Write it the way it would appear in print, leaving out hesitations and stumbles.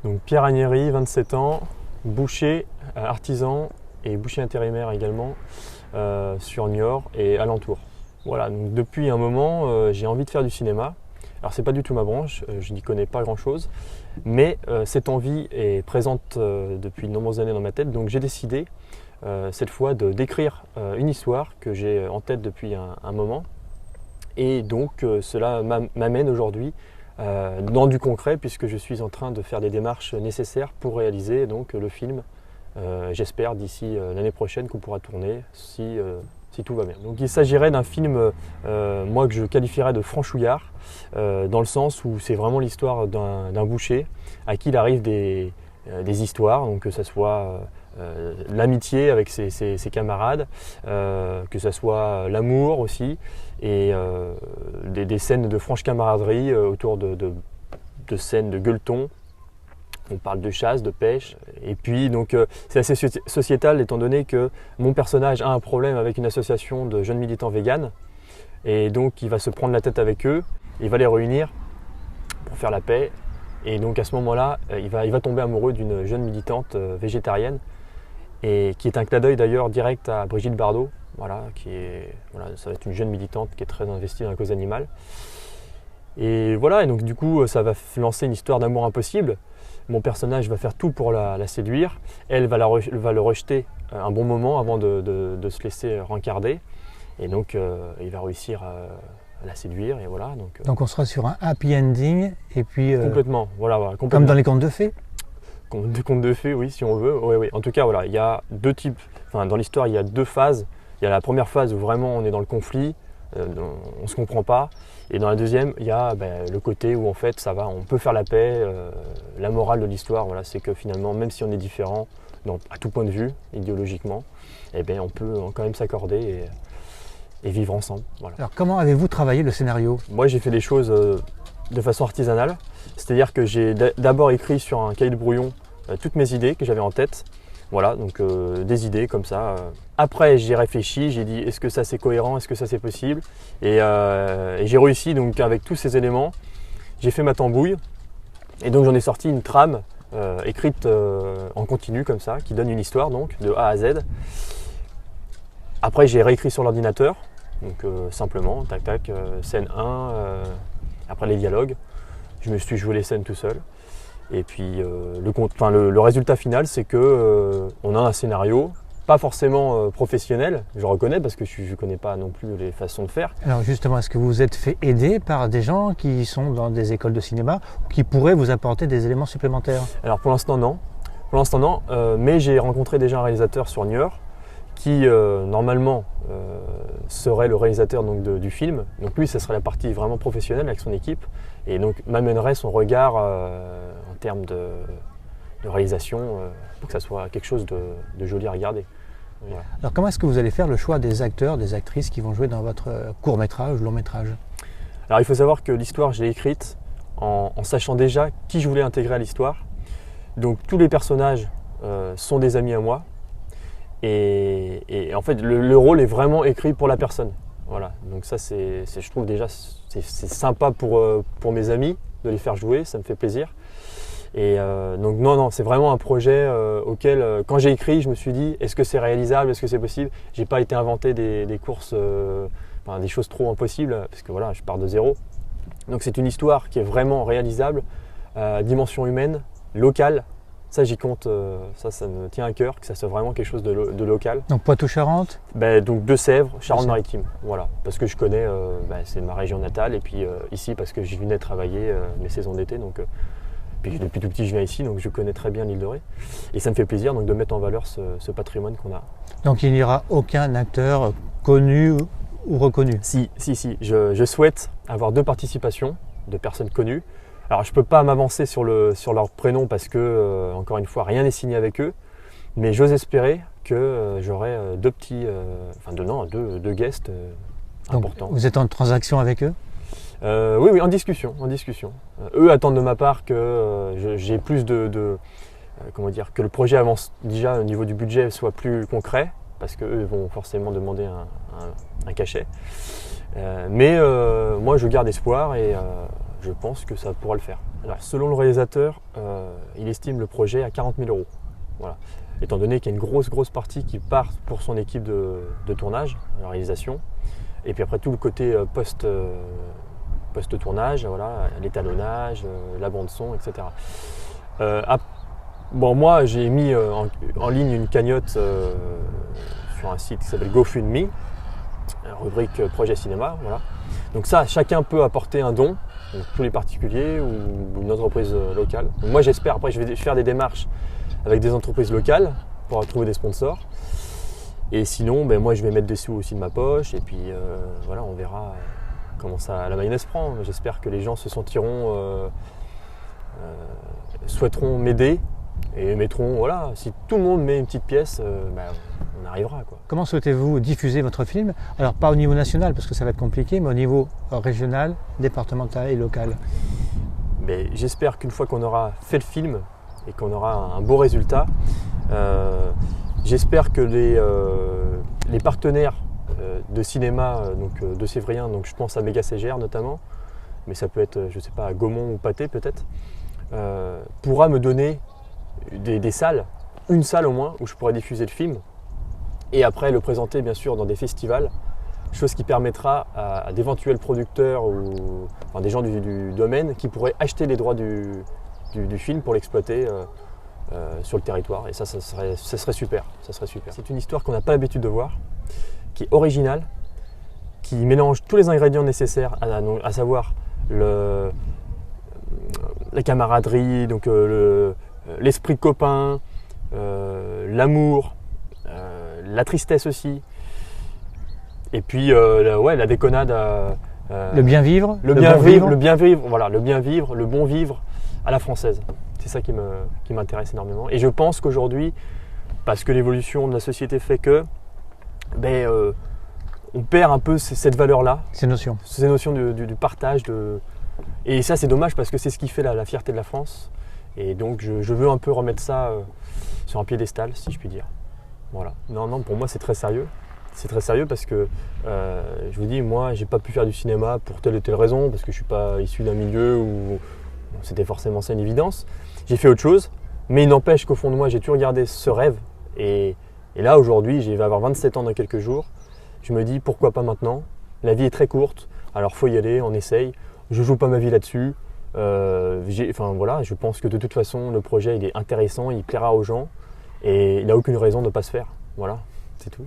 Donc Pierre Agnéry, 27 ans, boucher, artisan et boucher intérimaire également sur Niort et alentour. Voilà, donc depuis un moment, j'ai envie de faire du cinéma. Alors c'est pas du tout ma branche, je n'y connais pas grand chose, mais cette envie est présente depuis de nombreuses années dans ma tête, donc j'ai décidé cette fois d'écrire une histoire que j'ai en tête depuis un moment. Et donc cela m'amène aujourd'hui dans du concret, puisque je suis en train de faire des démarches nécessaires pour réaliser donc, le film, j'espère d'ici l'année prochaine qu'on pourra tourner si tout va bien. Donc il s'agirait d'un film moi que je qualifierais de franchouillard, dans le sens où c'est vraiment l'histoire d'un boucher à qui il arrive des histoires, donc que ce soit l'amitié avec ses camarades, que ce soit l'amour aussi, et des scènes de franche camaraderie autour de scènes de gueuleton. On parle de chasse, de pêche, et puis donc c'est assez sociétal étant donné que mon personnage a un problème avec une association de jeunes militants véganes, et donc il va se prendre la tête avec eux, il va les réunir pour faire la paix, et donc à ce moment-là, il va tomber amoureux d'une jeune militante végétarienne, et qui est un clin d'œil d'ailleurs direct à Brigitte Bardot, voilà, ça va être une jeune militante qui est très investie dans la cause animale. Et voilà, et donc du coup ça va lancer une histoire d'amour impossible. Mon personnage va faire tout pour la séduire, elle va le rejeter un bon moment avant de se laisser rencarder, et donc il va réussir à la séduire, et voilà. Donc on sera sur un happy ending, et puis complètement, voilà, complètement. Comme dans les contes de fées. Des contes de fées, oui, si on veut. Oui, oui. En tout cas, voilà, il y a deux types. Enfin, dans l'histoire, il y a deux phases. Il y a la première phase où vraiment on est dans le conflit, on ne se comprend pas. Et dans la deuxième, il y a le côté où en fait ça va, on peut faire la paix. La morale de l'histoire, voilà, c'est que finalement, même si on est différent à tout point de vue, idéologiquement, on peut quand même s'accorder et vivre ensemble. Voilà. Alors comment avez-vous travaillé le scénario? Moi, j'ai fait les choses de façon artisanale. C'est-à-dire que j'ai d'abord écrit sur un cahier de brouillon toutes mes idées que j'avais en tête. Voilà, donc des idées comme ça. Après, j'ai réfléchi, j'ai dit est-ce que ça c'est cohérent, est-ce que ça c'est possible, et j'ai réussi donc avec tous ces éléments. J'ai fait ma tambouille et donc j'en ai sorti une trame écrite en continu comme ça, qui donne une histoire donc de A à Z. Après, j'ai réécrit sur l'ordinateur, donc simplement, tac tac, scène 1, après les dialogues. Je me suis joué les scènes tout seul. Et puis le résultat final, c'est que on a un scénario, pas forcément professionnel, je reconnais, parce que je ne connais pas non plus les façons de faire. Alors justement, est-ce que vous vous êtes fait aider par des gens qui sont dans des écoles de cinéma, ou qui pourraient vous apporter des éléments supplémentaires? Alors pour l'instant non, mais j'ai rencontré déjà un réalisateur sur Niort, qui normalement serait le réalisateur donc, du film. Donc lui, ça serait la partie vraiment professionnelle avec son équipe, et donc m'amènerait son regard en termes de réalisation pour que ça soit quelque chose de joli à regarder. Voilà. Alors comment est-ce que vous allez faire le choix des acteurs, des actrices qui vont jouer dans votre court-métrage, long-métrage? Alors il faut savoir que l'histoire, je l'ai écrite en sachant déjà qui je voulais intégrer à l'histoire. Donc tous les personnages sont des amis à moi. Et en fait, le rôle est vraiment écrit pour la personne. Voilà. Donc ça, je trouve déjà, c'est sympa pour mes amis de les faire jouer, ça me fait plaisir. Et donc non, c'est vraiment un projet auquel, quand j'ai écrit, je me suis dit, est-ce que c'est réalisable, est-ce que c'est possible? J'ai pas été inventer des courses, des choses trop impossibles, parce que voilà, je pars de zéro. Donc c'est une histoire qui est vraiment réalisable, dimension humaine, locale. Ça, j'y compte, ça me tient à cœur, que ça soit vraiment quelque chose de local. Donc Poitou-Charentes? Donc Deux-Sèvres, Charente-Maritime, voilà. Parce que je connais, c'est ma région natale, et puis ici, parce que j'y venais travailler mes saisons d'été, donc puis depuis tout petit, je viens ici, donc je connais très bien l'île de Ré. Et ça me fait plaisir donc, de mettre en valeur ce patrimoine qu'on a. Donc il n'y aura aucun acteur connu ou reconnu? Si, je souhaite avoir 2 participations de personnes connues. Alors je ne peux pas m'avancer sur leur prénom parce que, encore une fois, rien n'est signé avec eux. Mais j'ose espérer que j'aurai deux guests importants. Vous êtes en transaction avec eux? Oui, en discussion. Eux attendent de ma part que j'ai plus que le projet avance déjà au niveau du budget soit plus concret, parce qu'eux vont forcément demander un cachet. Mais moi je garde espoir et je pense que ça pourra le faire. Alors selon le réalisateur, il estime le projet à 40 000 €. Voilà. Étant donné qu'il y a une grosse partie qui part pour son équipe de tournage, la réalisation, et puis après tout le côté post-tournage, voilà, l'étalonnage, la bande-son, etc. Bon, moi, j'ai mis en ligne une cagnotte sur un site qui s'appelle GoFundMe, rubrique projet cinéma. Voilà. Donc ça, chacun peut apporter un don, donc tous les particuliers ou une entreprise locale. Donc moi, j'espère, après, je vais faire des démarches avec des entreprises locales pour trouver des sponsors. Et sinon, ben, moi, je vais mettre des sous aussi de ma poche. Et puis, voilà, on verra comment ça, la mayonnaise prend. J'espère que les gens se sentiront, souhaiteront m'aider. Et mettront, voilà, si tout le monde met une petite pièce, on arrivera, quoi. Comment souhaitez-vous diffuser votre film? Alors pas au niveau national parce que ça va être compliqué, mais au niveau régional, départemental et local. Mais j'espère qu'une fois qu'on aura fait le film et qu'on aura un beau résultat, j'espère que les partenaires de cinéma de Sévrien, donc je pense à Méga CGR notamment, mais ça peut être, je sais pas, à Gaumont ou Pâté peut-être, pourra me donner des salles, une salle au moins, où je pourrais diffuser le film et après le présenter bien sûr dans des festivals, chose qui permettra à d'éventuels producteurs ou enfin, des gens du domaine qui pourraient acheter les droits du film pour l'exploiter sur le territoire, et ça serait super. C'est une histoire qu'on n'a pas l'habitude de voir, qui est originale, qui mélange tous les ingrédients nécessaires, à savoir la camaraderie, donc l'esprit copain, l'amour, la tristesse aussi, et puis la déconnade. Le bien vivre, le bien vivre, voilà, le bien vivre, le bon vivre à la française. C'est ça qui m'intéresse énormément. Et je pense qu'aujourd'hui, parce que l'évolution de la société fait que, on perd un peu cette valeur-là, ces notions du partage. Et ça, c'est dommage parce que c'est ce qui fait la fierté de la France. Et donc, je veux un peu remettre ça sur un piédestal, si je puis dire. Voilà. Non, pour moi, c'est très sérieux. C'est très sérieux parce que, je vous dis, moi, j'ai pas pu faire du cinéma pour telle ou telle raison, parce que je suis pas issu d'un milieu où c'était forcément ça une évidence. J'ai fait autre chose, mais il n'empêche qu'au fond de moi, j'ai toujours gardé ce rêve. Et là, aujourd'hui, je vais avoir 27 ans dans quelques jours. Je me dis, pourquoi pas maintenant? La vie est très courte, alors faut y aller, on essaye. Je joue pas ma vie là-dessus. Voilà, je pense que de toute façon, le projet il est intéressant, il plaira aux gens et il n'a aucune raison de ne pas se faire. Voilà, c'est tout.